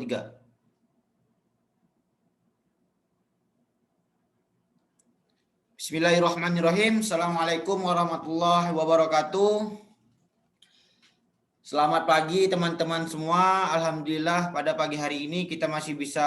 3. Bismillahirrahmanirrahim. Assalamualaikum warahmatullahi wabarakatuh. Selamat pagi teman-teman semua. Alhamdulillah pada pagi hari ini kita masih bisa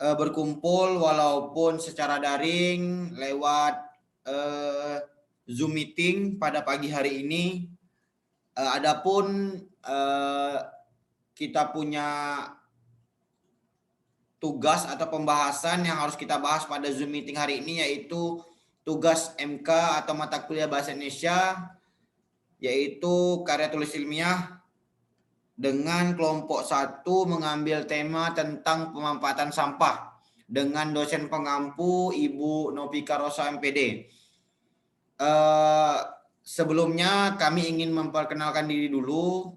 berkumpul walaupun secara daring lewat Zoom meeting pada pagi hari ini. Adapun kita punya tugas atau pembahasan yang harus kita bahas pada Zoom meeting hari ini, yaitu tugas MK atau mata kuliah Bahasa Indonesia, yaitu karya tulis ilmiah dengan kelompok 1 mengambil tema tentang pemanfaatan sampah dengan dosen pengampu Ibu Novika Rosa MPD. Sebelumnya kami ingin memperkenalkan diri dulu.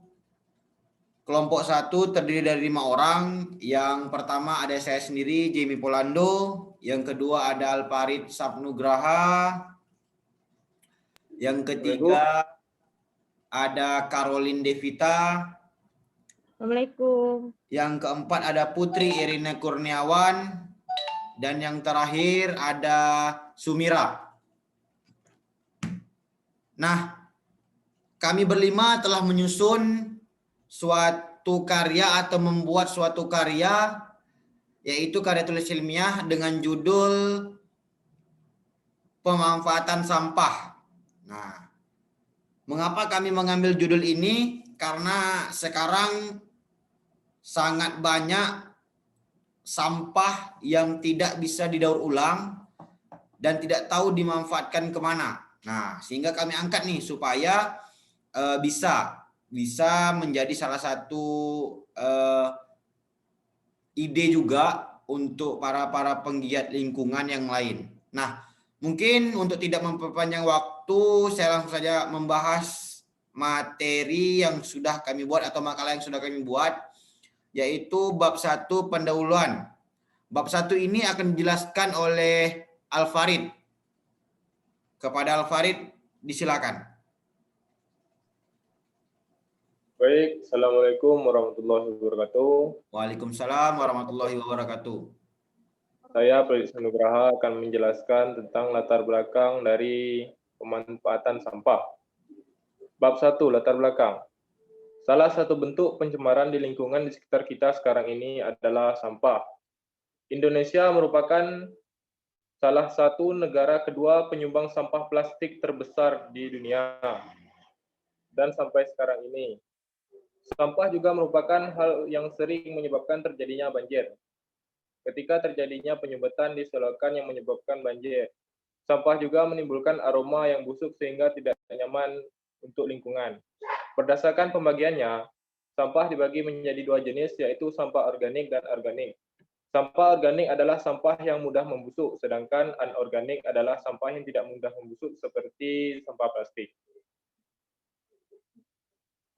Kelompok 1 terdiri dari 5 orang. Yang pertama ada saya sendiri, Jamie Polando. Yang kedua ada Alfarid Sapnugraha. Yang ketiga ada Caroline Devita. Assalamualaikum. Yang keempat ada Putri Irina Kurniawan. Dan yang terakhir ada Sumira. Nah, kami berlima telah menyusun suatu karya atau membuat suatu karya, yaitu karya tulis ilmiah dengan judul pemanfaatan sampah. Nah, mengapa kami mengambil judul ini? Karena sekarang sangat banyak sampah yang tidak bisa didaur ulang dan tidak tahu dimanfaatkan kemana. Nah, sehingga kami angkat nih supaya bisa menjadi salah satu ide juga untuk para penggiat lingkungan yang lain. Nah, mungkin untuk tidak memperpanjang waktu, saya langsung saja membahas materi yang sudah kami buat atau makalah yang sudah kami buat, yaitu bab 1 pendahuluan. Bab 1 ini akan dijelaskan oleh Alfarid. Kepada Alfarid, disilakan. Baik, Assalamualaikum warahmatullahi wabarakatuh. Waalaikumsalam warahmatullahi wabarakatuh. Saya Alfarid Sapnugraha akan menjelaskan tentang latar belakang dari pemanfaatan sampah. Bab 1, latar belakang. Salah satu bentuk pencemaran di lingkungan di sekitar kita sekarang ini adalah sampah. Indonesia merupakan salah satu negara kedua penyumbang sampah plastik terbesar di dunia. Dan sampai sekarang ini, sampah juga merupakan hal yang sering menyebabkan terjadinya banjir. Ketika terjadinya penyumbatan di selokan yang menyebabkan banjir, sampah juga menimbulkan aroma yang busuk sehingga tidak nyaman untuk lingkungan. Berdasarkan pembagiannya, sampah dibagi menjadi 2 jenis, yaitu sampah organik dan anorganik. Sampah organik adalah sampah yang mudah membusuk, sedangkan anorganik adalah sampah yang tidak mudah membusuk seperti sampah plastik.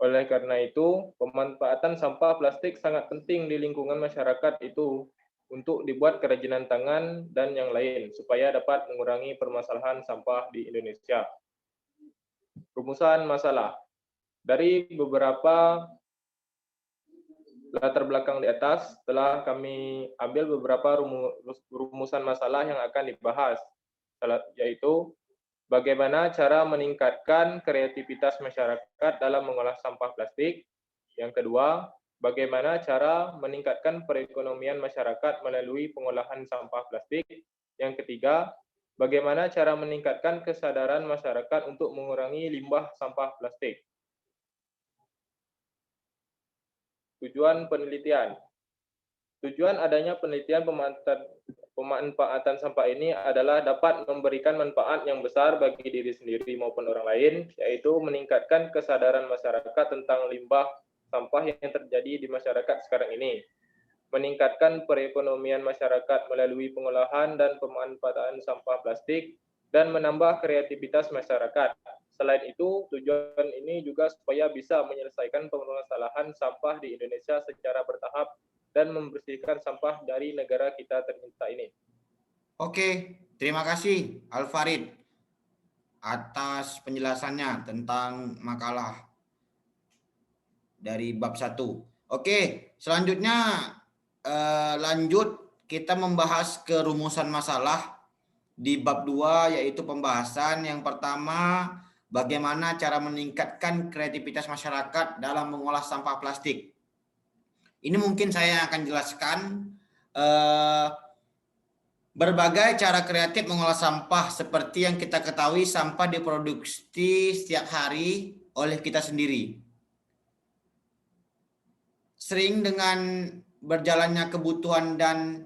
Oleh karena itu, pemanfaatan sampah plastik sangat penting di lingkungan masyarakat itu untuk dibuat kerajinan tangan dan yang lain, supaya dapat mengurangi permasalahan sampah di Indonesia. Rumusan masalah. Dari beberapa latar belakang di atas, telah kami ambil beberapa rumusan masalah yang akan dibahas, yaitu bagaimana cara meningkatkan kreativitas masyarakat dalam mengolah sampah plastik. Yang kedua, bagaimana cara meningkatkan perekonomian masyarakat melalui pengolahan sampah plastik. Yang ketiga, bagaimana cara meningkatkan kesadaran masyarakat untuk mengurangi limbah sampah plastik. Tujuan penelitian. Tujuan adanya penelitian pemanfaatan sampah ini adalah dapat memberikan manfaat yang besar bagi diri sendiri maupun orang lain, yaitu meningkatkan kesadaran masyarakat tentang limbah sampah yang terjadi di masyarakat sekarang ini, meningkatkan perekonomian masyarakat melalui pengolahan dan pemanfaatan sampah plastik, dan menambah kreativitas masyarakat. Selain itu, tujuan ini juga supaya bisa menyelesaikan permasalahan sampah di Indonesia secara bertahap dan membersihkan sampah dari negara kita tercinta ini. Oke, terima kasih Alfarid atas penjelasannya tentang makalah dari bab 1. Oke, selanjutnya lanjut kita membahas kerumusan masalah di bab 2, yaitu pembahasan yang pertama, bagaimana cara meningkatkan kreativitas masyarakat dalam mengolah sampah plastik. Ini mungkin saya akan jelaskan berbagai cara kreatif mengolah sampah. Seperti yang kita ketahui, sampah diproduksi setiap hari oleh kita sendiri. Sering dengan berjalannya kebutuhan dan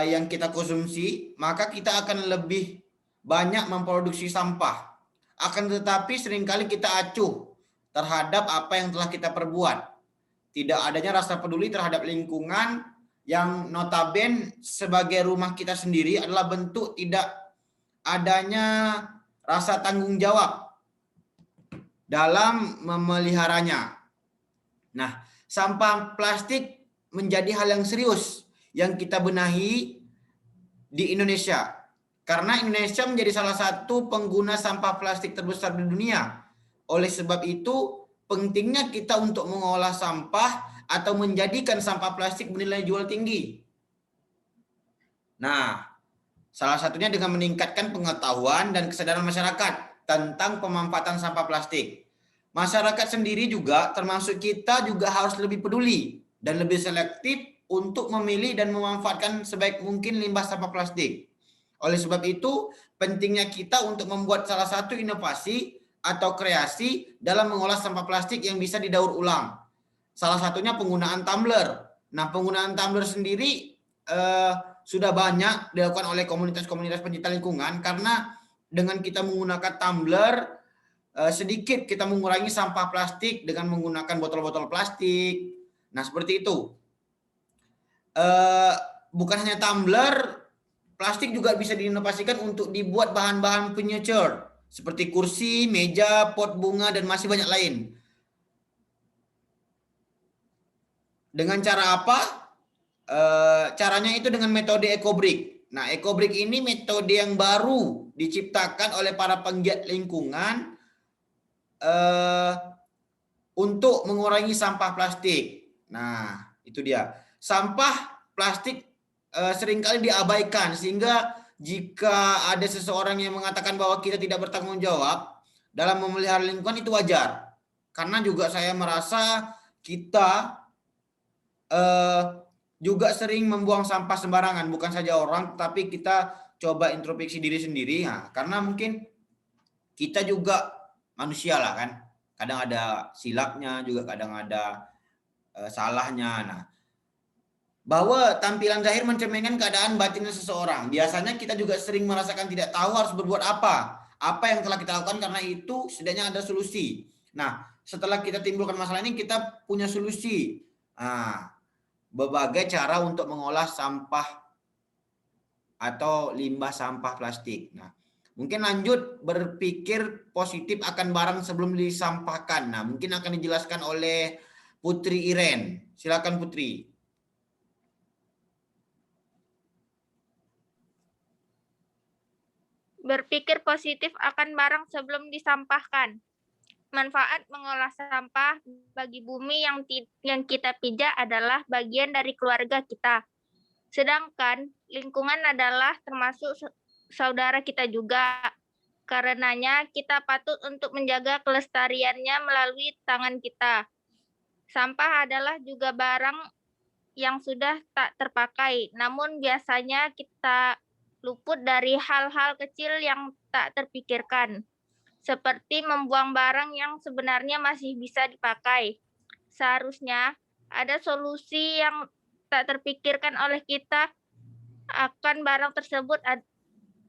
yang kita konsumsi, maka kita akan lebih banyak memproduksi sampah. Akan tetapi seringkali kita acuh terhadap apa yang telah kita perbuat. Tidak adanya rasa peduli terhadap lingkungan yang notabene sebagai rumah kita sendiri adalah bentuk tidak adanya rasa tanggung jawab dalam memeliharanya. Nah, sampah plastik menjadi hal yang serius yang kita benahi di Indonesia. Karena Indonesia menjadi salah satu pengguna sampah plastik terbesar di dunia. Oleh sebab itu, pentingnya kita untuk mengolah sampah atau menjadikan sampah plastik bernilai jual tinggi. Nah, salah satunya dengan meningkatkan pengetahuan dan kesadaran masyarakat tentang pemanfaatan sampah plastik. Masyarakat sendiri juga, termasuk kita, juga harus lebih peduli dan lebih selektif untuk memilih dan memanfaatkan sebaik mungkin limbah sampah plastik. Oleh sebab itu, pentingnya kita untuk membuat salah satu inovasi atau kreasi dalam mengolah sampah plastik yang bisa didaur ulang. Salah satunya penggunaan tumbler. Nah, penggunaan tumbler sendiri sudah banyak dilakukan oleh komunitas-komunitas pencinta lingkungan, karena dengan kita menggunakan tumbler, sedikit kita mengurangi sampah plastik dengan menggunakan botol-botol plastik. Nah, seperti itu. Bukan hanya tumbler, plastik juga bisa diinovasikan untuk dibuat bahan-bahan furniture seperti kursi, meja, pot bunga, dan masih banyak lain. Dengan cara apa? Caranya itu dengan metode EcoBrick. Nah, EcoBrick ini metode yang baru diciptakan oleh para penggiat lingkungan untuk mengurangi sampah plastik. Nah, itu dia. Sampah plastik seringkali diabaikan, sehingga jika ada seseorang yang mengatakan bahwa kita tidak bertanggung jawab dalam memelihara lingkungan, itu wajar. Karena juga saya merasa kita juga sering membuang sampah sembarangan, bukan saja orang, tapi kita coba introspeksi diri sendiri. Nah, karena mungkin kita juga manusia lah kan, kadang ada silapnya juga, kadang ada salahnya. Nah, bahwa tampilan zahir mencerminkan keadaan batinnya seseorang. Biasanya kita juga sering merasakan tidak tahu harus berbuat apa yang telah kita lakukan, karena itu setidaknya ada solusi. Nah, setelah kita timbulkan masalah ini, kita punya solusi. Nah, berbagai cara untuk mengolah sampah atau limbah sampah plastik. Nah, mungkin lanjut berpikir positif akan barang sebelum disampahkan. Nah, mungkin akan dijelaskan oleh Putri Iren. Silakan Putri. Berpikir positif akan barang sebelum disampahkan. Manfaat mengolah sampah bagi bumi yang kita pijak adalah bagian dari keluarga kita. Sedangkan lingkungan adalah termasuk saudara kita juga. Karenanya kita patut untuk menjaga kelestariannya melalui tangan kita. Sampah adalah juga barang yang sudah tak terpakai, namun biasanya kita luput dari hal-hal kecil yang tak terpikirkan, seperti membuang barang yang sebenarnya masih bisa dipakai. Seharusnya ada solusi yang tak terpikirkan oleh kita akan barang tersebut,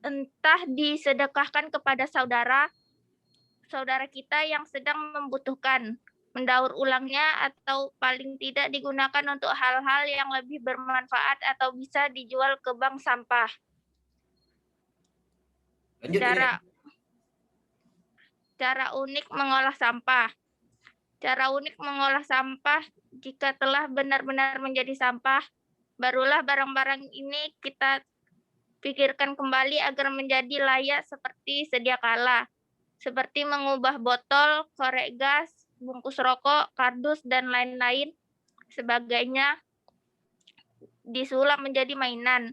entah disedekahkan kepada saudara kita yang sedang membutuhkan, mendaur ulangnya, atau paling tidak digunakan untuk hal-hal yang lebih bermanfaat atau bisa dijual ke bank sampah. Lanjut, Cara unik mengolah sampah. Cara unik mengolah sampah, jika telah benar-benar menjadi sampah, barulah barang-barang ini kita pikirkan kembali agar menjadi layak seperti sedia kala. Seperti mengubah botol, korek gas, bungkus rokok, kardus, dan lain-lain sebagainya disulap menjadi mainan.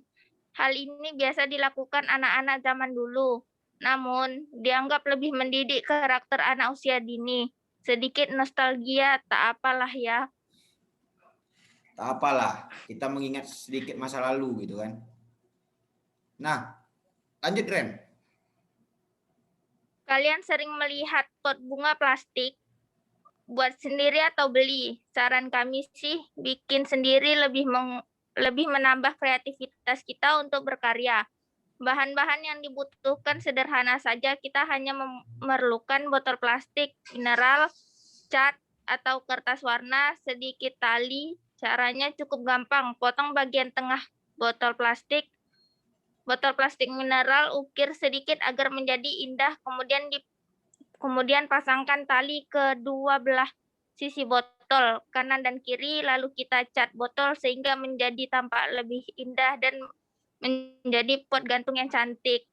Hal ini biasa dilakukan anak-anak zaman dulu, namun dianggap lebih mendidik karakter anak usia dini. Sedikit nostalgia, tak apalah ya. Tak apalah, kita mengingat sedikit masa lalu gitu kan. Nah, lanjut Ren. Kalian sering melihat pot bunga plastik? Buat sendiri atau beli? Saran kami sih bikin sendiri lebih menambah kreativitas kita untuk berkarya. Bahan-bahan yang dibutuhkan sederhana saja, kita hanya memerlukan botol plastik, mineral, cat, atau kertas warna, sedikit tali. Caranya cukup gampang, potong bagian tengah botol plastik mineral, ukir sedikit agar menjadi indah, kemudian pasangkan tali ke dua belah sisi botol, kanan dan kiri, lalu kita cat botol sehingga menjadi tampak lebih indah dan menjadi pot gantung yang cantik.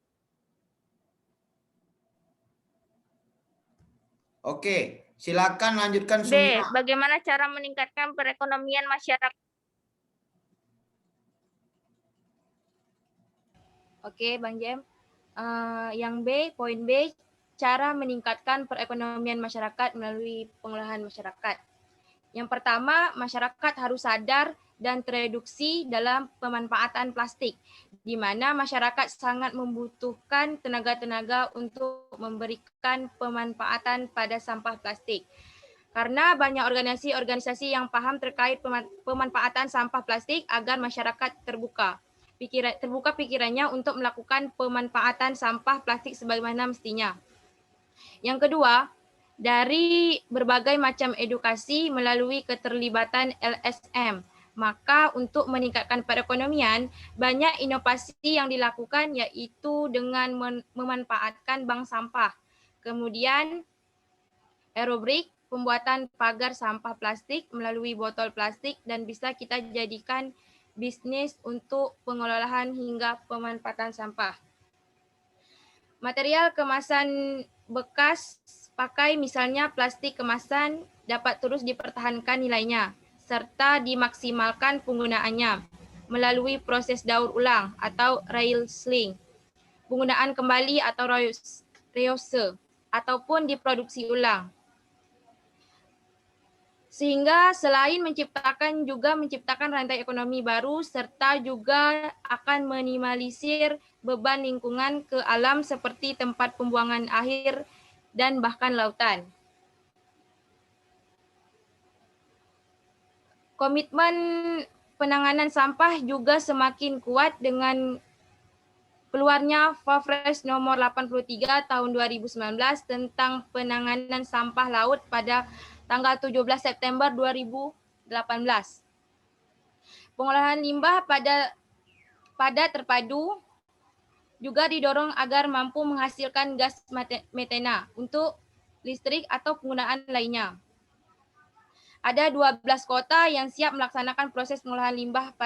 Oke, silakan lanjutkan B. Sumina. Bagaimana cara meningkatkan perekonomian masyarakat? Oke, Bang Jem. Yang B, poin B, cara meningkatkan perekonomian masyarakat melalui pengolahan masyarakat. Yang pertama, masyarakat harus sadar dan tereduksi dalam pemanfaatan plastik, di mana masyarakat sangat membutuhkan tenaga-tenaga untuk memberikan pemanfaatan pada sampah plastik. Karena banyak organisasi-organisasi yang paham terkait pemanfaatan sampah plastik agar masyarakat terbuka pikirannya untuk melakukan pemanfaatan sampah plastik sebagaimana mestinya. Yang kedua, dari berbagai macam edukasi melalui keterlibatan LSM. Maka untuk meningkatkan perekonomian, banyak inovasi yang dilakukan yaitu dengan memanfaatkan bank sampah. Kemudian aerobrik, pembuatan pagar sampah plastik melalui botol plastik dan bisa kita jadikan bisnis untuk pengolahan hingga pemanfaatan sampah. Material kemasan bekas pakai misalnya plastik kemasan dapat terus dipertahankan nilainya serta dimaksimalkan penggunaannya melalui proses daur ulang atau recycling, penggunaan kembali atau reuse ataupun diproduksi ulang. Sehingga selain menciptakan rantai ekonomi baru serta juga akan minimalisir beban lingkungan ke alam seperti tempat pembuangan akhir dan bahkan lautan. Komitmen penanganan sampah juga semakin kuat dengan keluarnya Fapres nomor 83 tahun 2019 tentang penanganan sampah laut pada tanggal 17 September 2018. Pengolahan limbah pada terpadu juga didorong agar mampu menghasilkan gas metana untuk listrik atau penggunaan lainnya. Ada 12 kota yang siap melaksanakan proses pengolahan limbah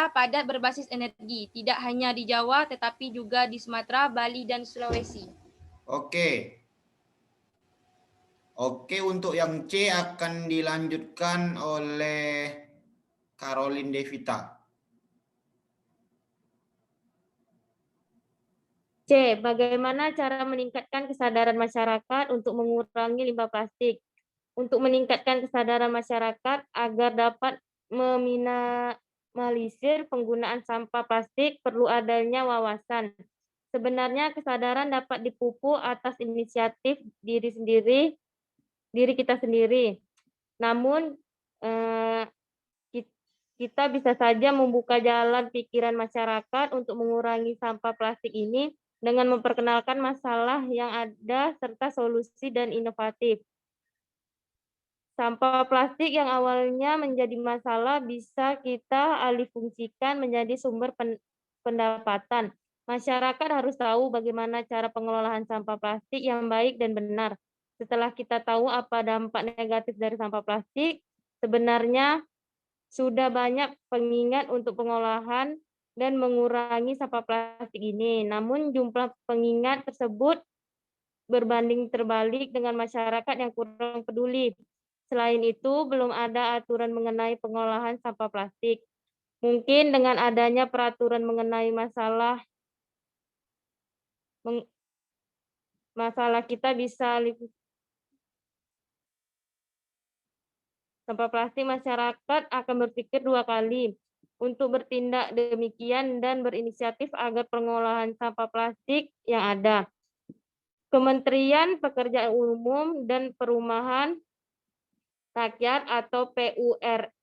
padat berbasis energi, tidak hanya di Jawa tetapi juga di Sumatera, Bali, dan Sulawesi. Oke, untuk yang C akan dilanjutkan oleh Caroline Devita. C. Bagaimana cara meningkatkan kesadaran masyarakat untuk mengurangi limbah plastik? Untuk meningkatkan kesadaran masyarakat agar dapat meminimalisir penggunaan sampah plastik, perlu adanya wawasan. Sebenarnya kesadaran dapat dipupuk atas inisiatif diri kita sendiri. Namun kita bisa saja membuka jalan pikiran masyarakat untuk mengurangi sampah plastik ini dengan memperkenalkan masalah yang ada serta solusi dan inovatif. Sampah plastik yang awalnya menjadi masalah bisa kita alihfungsikan menjadi sumber pendapatan. Masyarakat harus tahu bagaimana cara pengelolaan sampah plastik yang baik dan benar. Setelah kita tahu apa dampak negatif dari sampah plastik, sebenarnya sudah banyak pengingat untuk pengolahan dan mengurangi sampah plastik ini. Namun jumlah pengingat tersebut berbanding terbalik dengan masyarakat yang kurang peduli. Selain itu, belum ada aturan mengenai pengolahan sampah plastik. Mungkin dengan adanya peraturan mengenai masalah kita bisa sampah plastik, masyarakat akan berpikir 2 kali untuk bertindak demikian dan berinisiatif agar pengolahan sampah plastik yang ada. Kementerian Pekerjaan Umum dan Perumahan Rakyat atau PUPR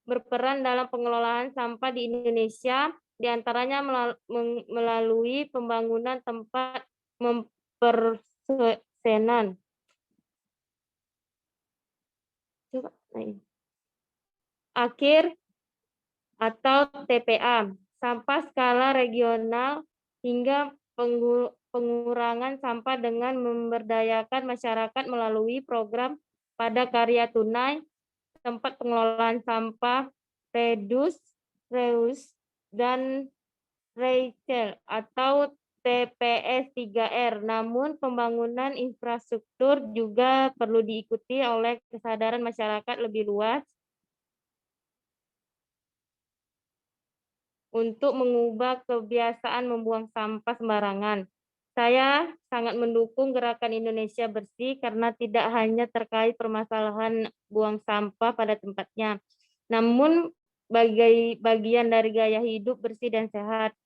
berperan dalam pengelolaan sampah di Indonesia, diantaranya melalui pembangunan tempat mempersenan. Akhir atau TPA, sampah skala regional hingga pengurangan sampah dengan memberdayakan masyarakat melalui program pada karya tunai, tempat pengelolaan sampah, reduce, reuse, dan recycle atau TPS 3R. Namun pembangunan infrastruktur juga perlu diikuti oleh kesadaran masyarakat lebih luas untuk mengubah kebiasaan membuang sampah sembarangan. Saya sangat mendukung gerakan Indonesia Bersih karena tidak hanya terkait permasalahan buang sampah pada tempatnya, namun bagian dari gaya hidup bersih dan sehat.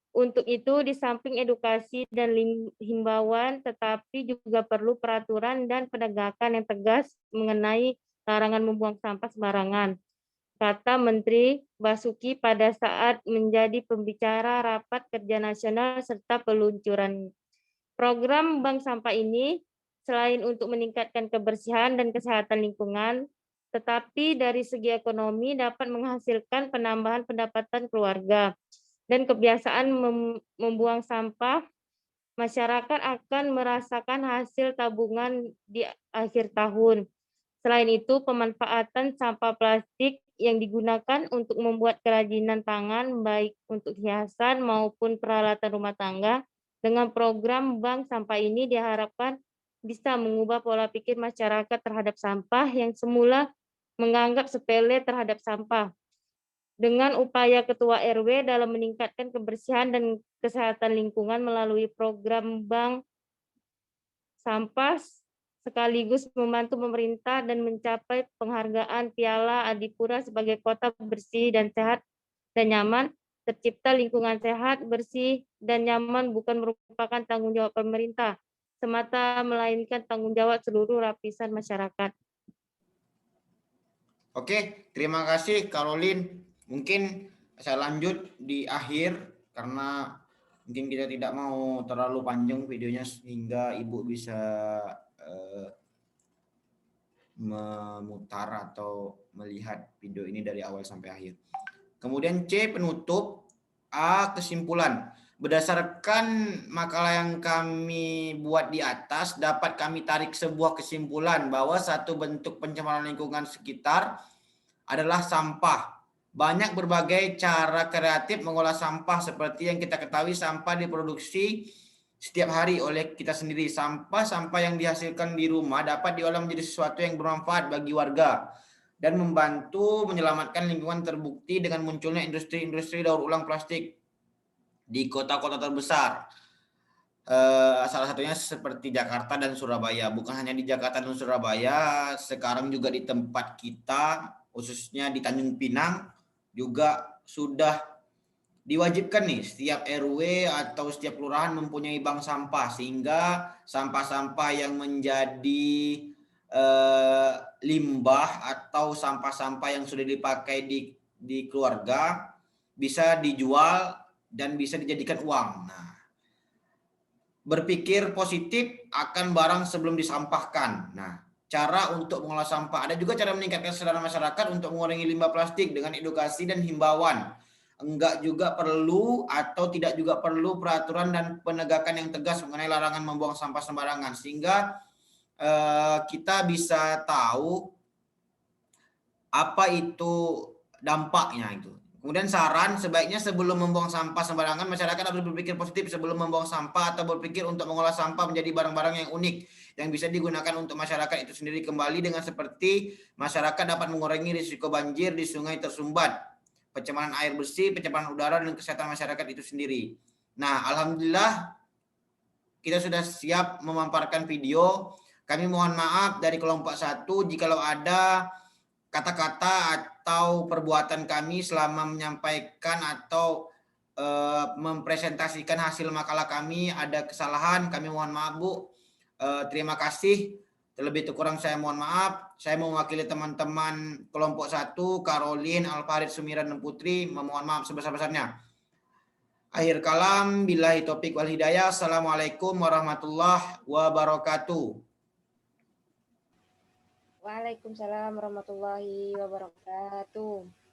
Untuk itu, di samping edukasi dan himbauan, tetapi juga perlu peraturan dan penegakan yang tegas mengenai larangan membuang sampah sembarangan, kata Menteri Basuki pada saat menjadi pembicara Rapat Kerja Nasional serta peluncuran. Program bank sampah ini selain untuk meningkatkan kebersihan dan kesehatan lingkungan, tetapi dari segi ekonomi dapat menghasilkan penambahan pendapatan keluarga dan kebiasaan membuang sampah. Masyarakat akan merasakan hasil tabungan di akhir tahun. Selain itu, pemanfaatan sampah plastik yang digunakan untuk membuat kerajinan tangan, baik untuk hiasan maupun peralatan rumah tangga, dengan program bank sampah ini diharapkan bisa mengubah pola pikir masyarakat terhadap sampah yang semula menganggap sepele terhadap sampah. Dengan upaya Ketua RW dalam meningkatkan kebersihan dan kesehatan lingkungan melalui program bank sampah, sekaligus membantu pemerintah dan mencapai penghargaan Piala Adipura sebagai kota bersih dan sehat dan nyaman. Tercipta lingkungan sehat, bersih, dan nyaman bukan merupakan tanggung jawab pemerintah semata, melainkan tanggung jawab seluruh lapisan masyarakat. Oke, terima kasih Caroline. Mungkin saya lanjut di akhir karena mungkin kita tidak mau terlalu panjang videonya sehingga Ibu bisa memutar atau melihat video ini dari awal sampai akhir. Kemudian C, penutup. A, kesimpulan. Berdasarkan makalah yang kami buat di atas, dapat kami tarik sebuah kesimpulan bahwa satu bentuk pencemaran lingkungan sekitar adalah sampah. Banyak berbagai cara kreatif mengolah sampah seperti yang kita ketahui sampah diproduksi setiap hari oleh kita sendiri. Sampah-sampah yang dihasilkan di rumah dapat diolah menjadi sesuatu yang bermanfaat bagi warga dan membantu menyelamatkan lingkungan. Terbukti dengan munculnya industri-industri daur ulang plastik di kota-kota terbesar. Salah satunya seperti Jakarta dan Surabaya. Bukan hanya di Jakarta dan Surabaya, sekarang juga di tempat kita, khususnya di Tanjung Pinang, juga sudah diwajibkan nih setiap RW atau setiap kelurahan mempunyai bank sampah, sehingga sampah-sampah yang menjadi limbah atau sampah-sampah yang sudah dipakai di keluarga bisa dijual dan bisa dijadikan uang. Nah, berpikir positif akan barang sebelum disampahkan. Nah, cara untuk mengolah sampah. Ada juga cara meningkatkan kesadaran masyarakat untuk mengurangi limbah plastik dengan edukasi dan himbauan. Enggak juga perlu atau tidak juga perlu peraturan dan penegakan yang tegas mengenai larangan membuang sampah sembarangan, sehingga kita bisa tahu apa itu dampaknya itu. Kemudian saran, sebaiknya sebelum membuang sampah sembarangan, masyarakat harus berpikir positif sebelum membuang sampah atau berpikir untuk mengolah sampah menjadi barang-barang yang unik yang bisa digunakan untuk masyarakat itu sendiri kembali dengan seperti masyarakat dapat mengurangi risiko banjir di sungai tersumbat, pencemaran air bersih, pencemaran udara, dan kesehatan masyarakat itu sendiri. Nah, alhamdulillah kita sudah siap memaparkan video. Kami mohon maaf dari kelompok 1 jikalau ada kata-kata atau perbuatan kami selama menyampaikan atau mempresentasikan hasil makalah kami ada kesalahan, kami mohon maaf Bu. Terima kasih. Terlebih kurang saya mohon maaf. Saya mewakili teman-teman kelompok 1, Caroline, Alfarid, Sumiran, dan Putri, memohon maaf sebesar-besarnya. Akhir kalam, billahi taufiq wal hidayah. Assalamualaikum warahmatullahi wabarakatuh. Waalaikumsalam warahmatullahi wabarakatuh.